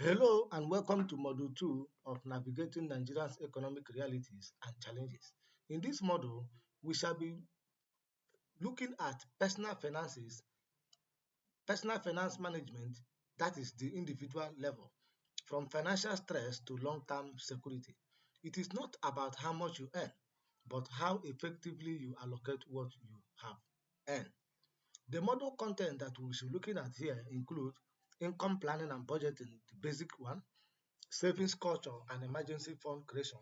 Hello and welcome to Module 2 of Navigating Nigeria's Economic Realities and Challenges. In this module, we shall be looking at personal finance management, that is the individual level, from financial stress to long-term security. It is not about how much you earn, but how effectively you allocate what you have earned. The module content that we should be looking at here include income planning and budgeting, the basic one, savings culture and emergency fund creation.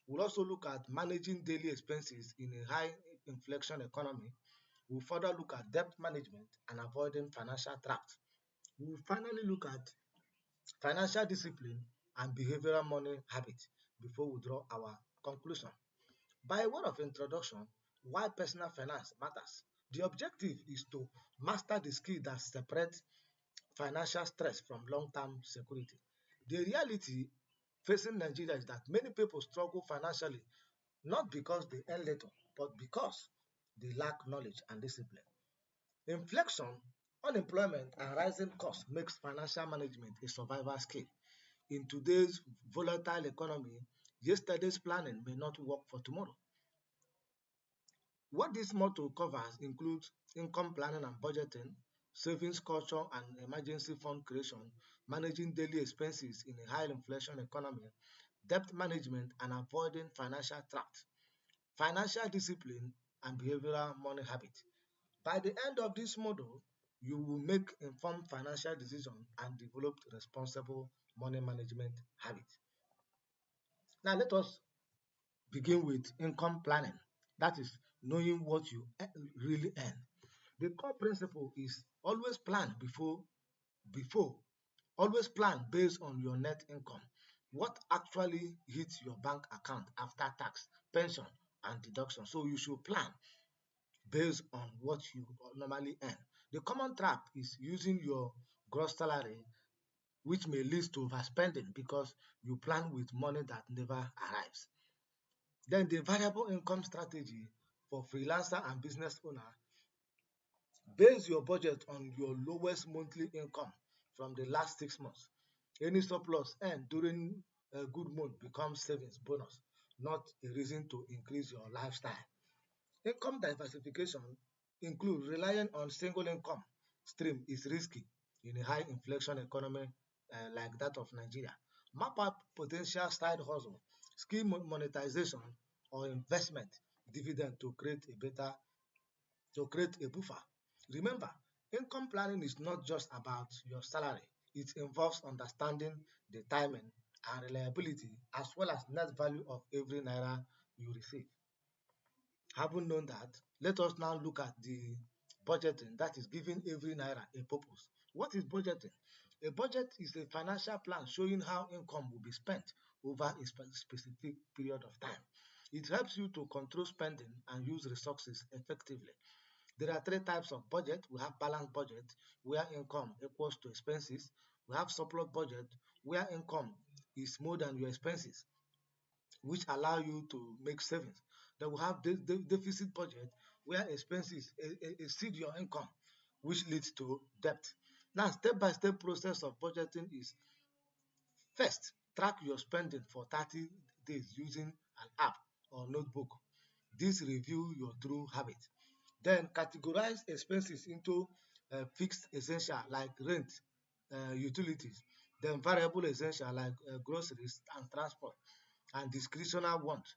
We'll also look at managing daily expenses in a high inflation economy. We'll further look at debt management and avoiding financial traps. We'll finally look at financial discipline and behavioral money habits before we draw our conclusion. By way of introduction, why personal finance matters. The objective is to master the skill that separates financial stress from long-term security. The reality facing Nigeria is that many people struggle financially not because they earn little, but because they lack knowledge and discipline. Inflation, unemployment, and rising costs makes financial management a survival skill. In today's volatile economy, yesterday's planning may not work for tomorrow. What this motto covers includes income planning and budgeting, savings culture and emergency fund creation, managing daily expenses in a high inflation economy, debt management and avoiding financial traps, financial discipline and behavioral money habits. By the end of this model, you will make informed financial decisions and develop responsible money management habits. Now let us begin with income planning. That is knowing what you really earn. The core principle is before always plan based on your net income. What actually hits your bank account after tax, pension, and deduction. So you should plan based on what you normally earn. The common trap is using your gross salary, which may lead to overspending because you plan with money that never arrives. Then the variable income strategy for freelancer and business owner. Base your budget on your lowest monthly income from the last 6 months. Any surplus earned during a good month becomes savings bonus, not a reason to increase your lifestyle. Income diversification includes relying on single income stream is risky in a high inflation economy like that of Nigeria. Map out potential side hustle, skill monetization, or investment dividend to create a buffer. Remember, income planning is not just about your salary. It involves understanding the timing and reliability as well as net value of every naira you receive. Having known that, let us now look at the budgeting, that is giving every naira a purpose. What is budgeting? A budget is a financial plan showing how income will be spent over a specific period of time. It helps you to control spending and use resources effectively. There are three types of budget. We have balanced budget, where income equals to expenses. We have surplus budget, where income is more than your expenses, which allow you to make savings. Then we have deficit budget, where expenses exceed your income, which leads to debt. Now, step-by-step process of budgeting is: first, track your spending for 30 days using an app or notebook. This review your true habit. Then categorize expenses into fixed essential like rent, utilities, then variable essential like groceries and transport, and discretionary wants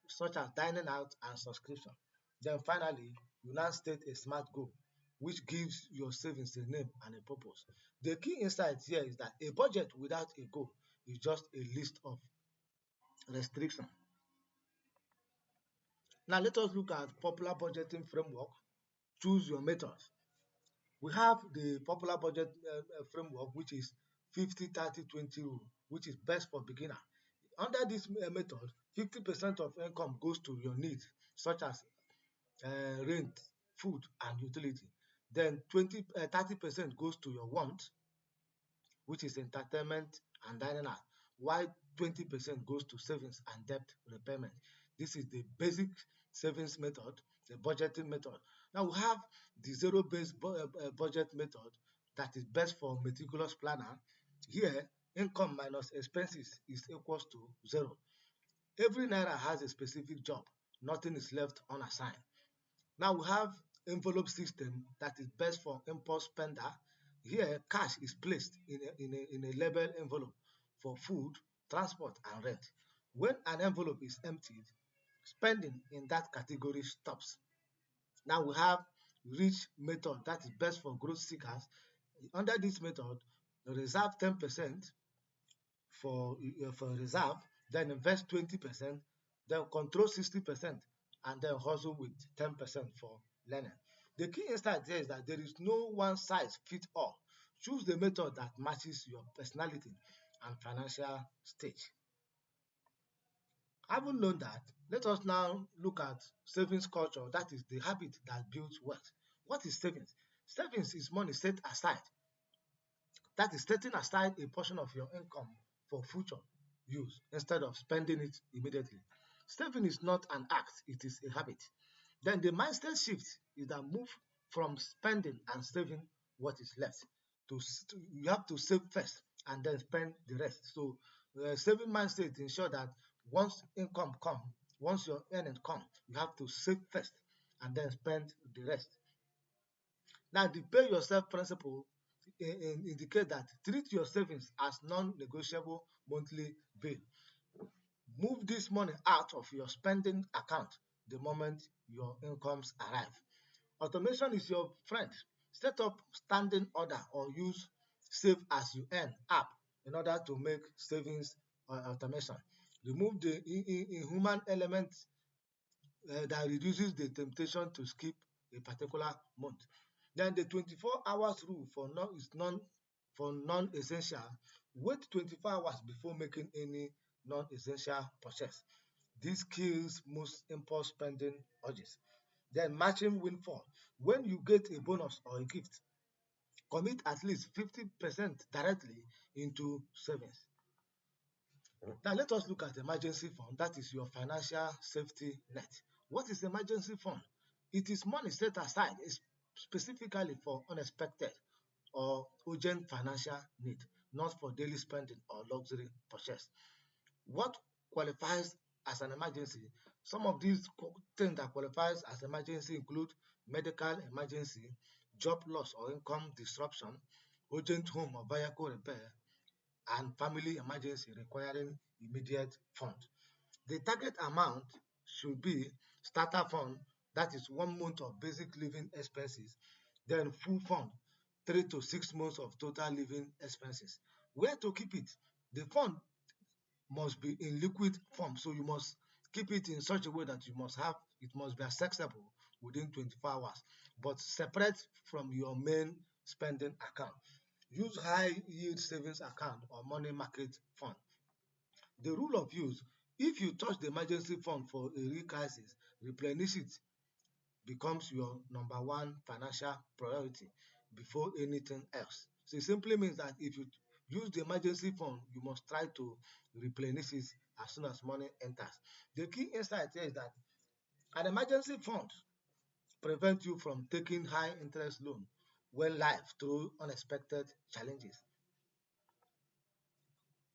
such as dining out and subscription. Then finally, you now state a SMART goal, which gives your savings a name and a purpose. The key insight here is that a budget without a goal is just a list of restrictions. Now let us look at popular budgeting framework. Choose your methods. We have the popular budget framework, which is 50-30-20 rule, which is best for beginner. Under this method, 50% of income goes to your needs, such as rent, food, and utility. Then 30% goes to your wants, which is entertainment and dining out, while 20% goes to savings and debt repayment. This is the basic savings method, the budgeting method. Now we have the zero-based budget method that is best for meticulous planner. Here, income minus expenses is equals to 0. Every naira has a specific job. Nothing is left unassigned. Now we have envelope system that is best for impulse spender. Here, cash is placed in a labeled envelope for food, transport, and rent. When an envelope is emptied, spending in that category stops. Now we have rich method that is best for growth seekers. Under this method, reserve 10% for reserve, then invest 20%, then control 60%, and then hustle with 10% for learning. The key insight here is that there is no one size fits all. Choose the method that matches your personality and financial stage. Having known that, let us now look at savings culture, that is the habit that builds wealth. What is savings? Savings is money set aside, that is setting aside a portion of your income for future use instead of spending it immediately. Saving is not an act, it is a habit. Then the mindset shift is that move from spending and saving what is left to you have to save first and then spend the rest. So saving mindset ensure that once income come, once your earning come, you have to save first and then spend the rest. Now, the pay yourself principle indicate that treat your savings as non-negotiable monthly bill. Move this money out of your spending account the moment your incomes arrive. Automation is your friend. Set up standing order or use save as you earn app in order to make savings automation. Remove the inhuman element that reduces the temptation to skip a particular month. Then the 24 hours rule for non-essential, wait 24 hours before making any non-essential purchase. This kills most impulse spending urges. Then matching windfall. When you get a bonus or a gift, commit at least 50% directly into savings. Now let us look at emergency fund. That is your financial safety net. What is emergency fund? It is money set aside specifically for unexpected or urgent financial need, not for daily spending or luxury purchase. What qualifies as an emergency? Some of these things that qualifies as emergency include medical emergency, job loss or income disruption, urgent home or vehicle repair, and family emergency requiring immediate fund. The target amount should be starter fund, that is 1 month of basic living expenses, then full fund, 3 to 6 months of total living expenses. Where to keep it? The fund must be in liquid form, so you must keep it in such a way that it must be accessible within 24 hours, but separate from your main spending account. Use high yield savings account or money market fund. The rule of use: if you touch the emergency fund for a real crisis, replenish it becomes your number one financial priority before anything else. So it simply means that if you use the emergency fund, you must try to replenish it as soon as money enters. The key insight here is that an emergency fund prevents you from taking high interest loan when life through unexpected challenges.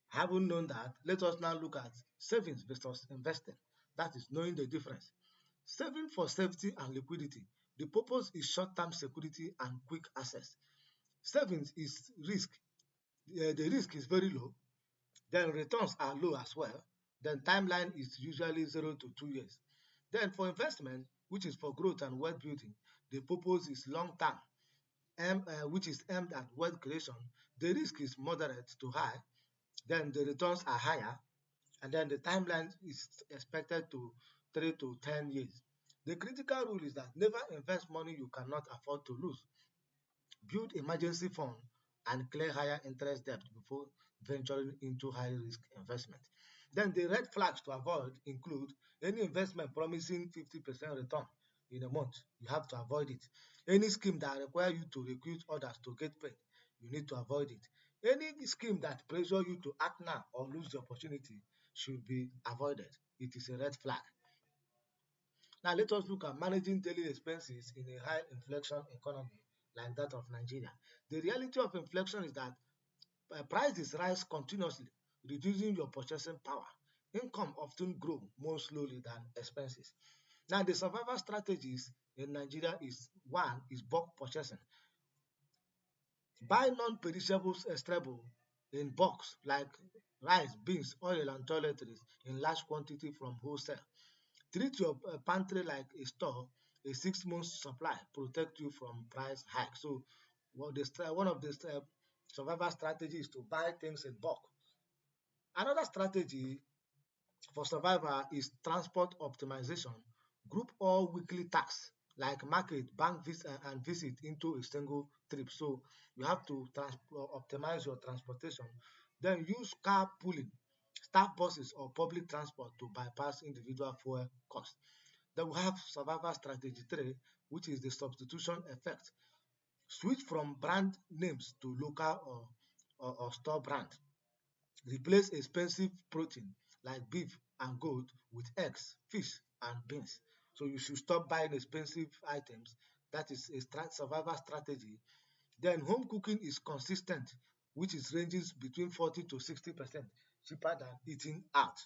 Having known that, let us now look at savings versus investing. That is knowing the difference. Saving for safety and liquidity. The purpose is short-term security and quick access. Savings is risk. The risk is very low. Then returns are low as well. Then timeline is usually 0 to 2 years. Then for investment, which is for growth and wealth building, the purpose is long-term, which is aimed at wealth creation. The risk is moderate to high. Then the returns are higher, and then the timeline is expected to 3 to 10 years. The critical rule is that never invest money you cannot afford to lose. Build emergency fund and clear higher interest debt before venturing into high risk investment. Then the red flags to avoid include any investment promising 50% return in a month. You have to avoid it. Any scheme that require you to recruit others to get paid, you need to avoid it. Any scheme that pressure you to act now or lose the opportunity should be avoided. It is a red flag. Now let us look at managing daily expenses in a high inflation economy like that of Nigeria. The reality of inflation is that prices rise continuously, reducing your purchasing power. Income often grow more slowly than expenses. Now, the survival strategies in Nigeria is one is bulk purchasing. Buy non-perishables stable in bulks like rice, beans, oil, and toiletries in large quantity from wholesale. Treat your pantry like a store. A 6 month supply protect you from price hike. So, one of the survival strategies is to buy things in bulk. Another strategy for survival is transport optimization. Group all weekly tasks like market, bank visit, and visit into a single trip. So you have to optimize your transportation. Then use carpooling, staff buses, or public transport to bypass individual fuel costs. Then we have survival strategy 3, which is the substitution effect. Switch from brand names to local or store brand. Replace expensive protein like beef and goat with eggs, fish, and beans. So you should stop buying expensive items. That is a survival strategy. Then home cooking is consistent, which is ranges between 40 to 60% cheaper than eating out.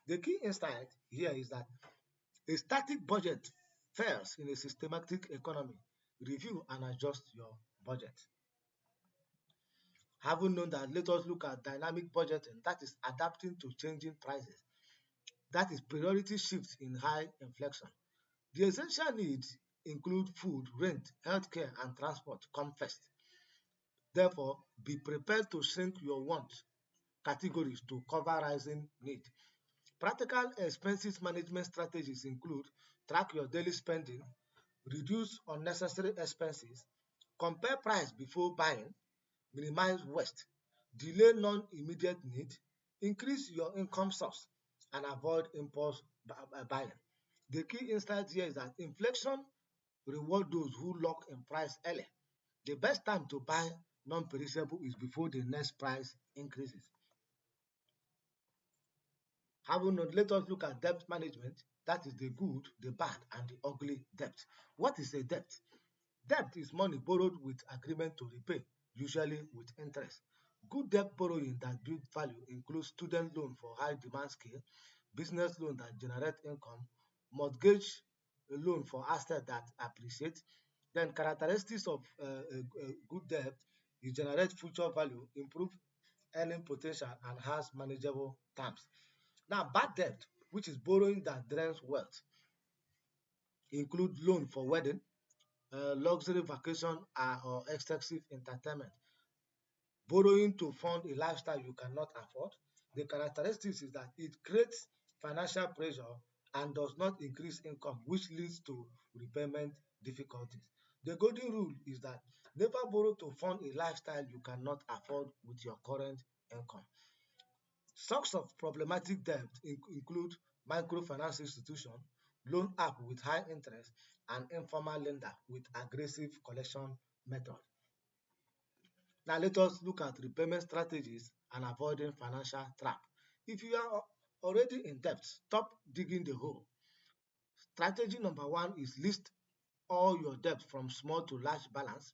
The key insight here is that a static budget fails in a systematic economy. Review and adjust your budget. Having known that, let us look at dynamic budgeting, that is adapting to changing prices. That is priority shifts in high inflation. The essential needs include food, rent, healthcare, and transport come first. Therefore, be prepared to shrink your want categories to cover rising need. Practical expenses management strategies include track your daily spending, reduce unnecessary expenses, compare price before buying, minimize waste, delay non-immediate need, increase your income source, and avoid impulse buying. The key insight here is that inflation reward those who lock in price early. The best time to buy non-perishable is before the next price increases. Having known, let us look at debt management. That is the good, the bad, and the ugly debt. What is a debt? Debt is money borrowed with agreement to repay, usually with interest. Good debt borrowing that builds value includes student loan for high demand skill, business loan that generate income, mortgage loan for assets that appreciate. Then characteristics of good debt is generate future value, improve earning potential, and has manageable terms. Now, bad debt, which is borrowing that drains wealth, include loan for wedding, luxury vacation, or excessive entertainment. Borrowing to fund a lifestyle you cannot afford. The characteristics is that it creates financial pressure and does not increase income, which leads to repayment difficulties. The golden rule is that never borrow to fund a lifestyle you cannot afford with your current income. Source of problematic debt include microfinance institution, loan app with high interest, and informal lender with aggressive collection method. Now let us look at repayment strategies and avoiding financial trap. If you are already in debt, stop digging the hole. Strategy number one is list all your debt from small to large balance.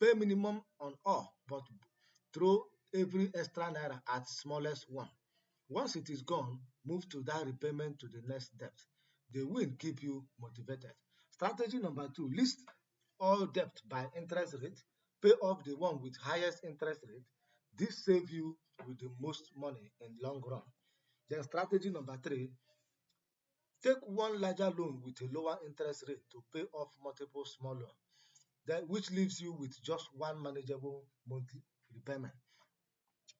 Pay minimum on all, but throw every extra naira at smallest one. Once it is gone, move to that repayment to the next debt. The win keep you motivated. Strategy number two, list all debt by interest rate. Pay off the one with highest interest rate. This save you with the most money in long run. Then strategy number three, take one larger loan with a lower interest rate to pay off multiple small loans, which leaves you with just one manageable monthly repayment.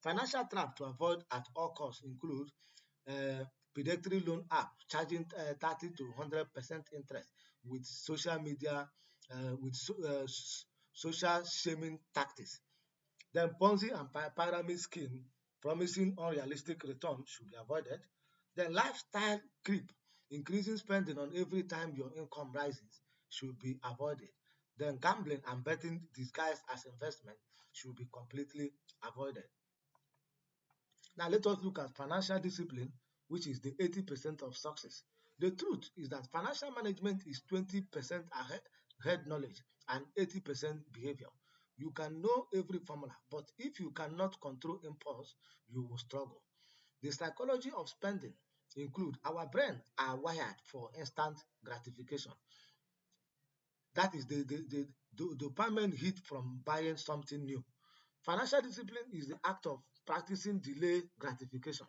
Financial trap to avoid at all costs include predatory loan app charging 30 to 100% interest with social media, social shaming tactics. Then Ponzi and pyramid scheme promising unrealistic return should be avoided. Then lifestyle creep, increasing spending on every time your income rises should be avoided. Then gambling and betting disguised as investment should be completely avoided. Now let us look at financial discipline, which is the 80% of success. The truth is that financial management is 20% head knowledge and 80% behavior. You can know every formula, but if you cannot control impulse, you will struggle. The psychology of spending include our brain are wired for instant gratification. That is the dopamine hit from buying something new. Financial discipline is the act of practicing delay gratification,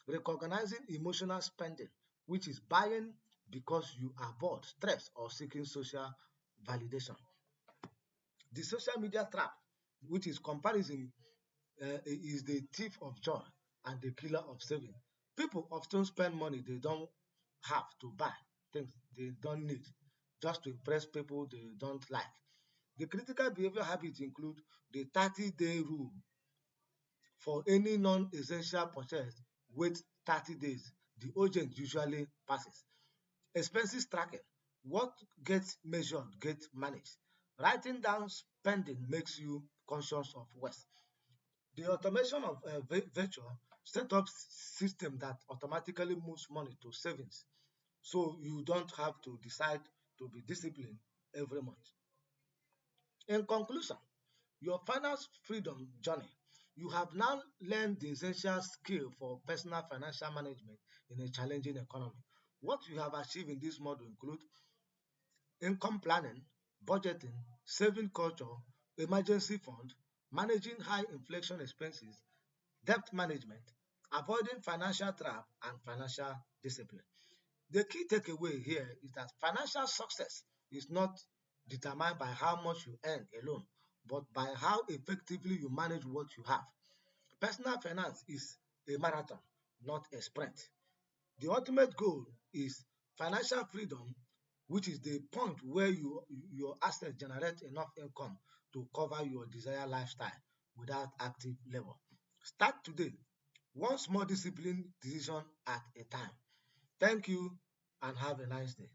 recognizing emotional spending, which is buying because you are bored, stressed, or seeking social validation. The social media trap, which is comparison, is the thief of joy and the killer of saving. People often spend money they don't have to buy things they don't need just to impress people they don't like. The critical behavior habits include the 30-day rule. For any non-essential purchase, wait 30 days. The urgent usually passes. Expenses tracking. What gets measured gets managed. Writing down spending makes you conscious of waste. The automation of venture set up system that automatically moves money to savings, so you don't have to decide to be disciplined every month. In conclusion, your finance freedom journey, you have now learned the essential skill for personal financial management in a challenging economy. What you have achieved in this model include income planning, budgeting, saving culture, emergency fund, managing high inflation expenses, debt management, avoiding financial trap, and financial discipline. The key takeaway here is that financial success is not determined by how much you earn alone, but by how effectively you manage what you have. Personal finance is a marathon, not a sprint. The ultimate goal is financial freedom, which is the point where your assets generate enough income to cover your desired lifestyle without active labor. Start today, one small discipline decision at a time. Thank you and have a nice day.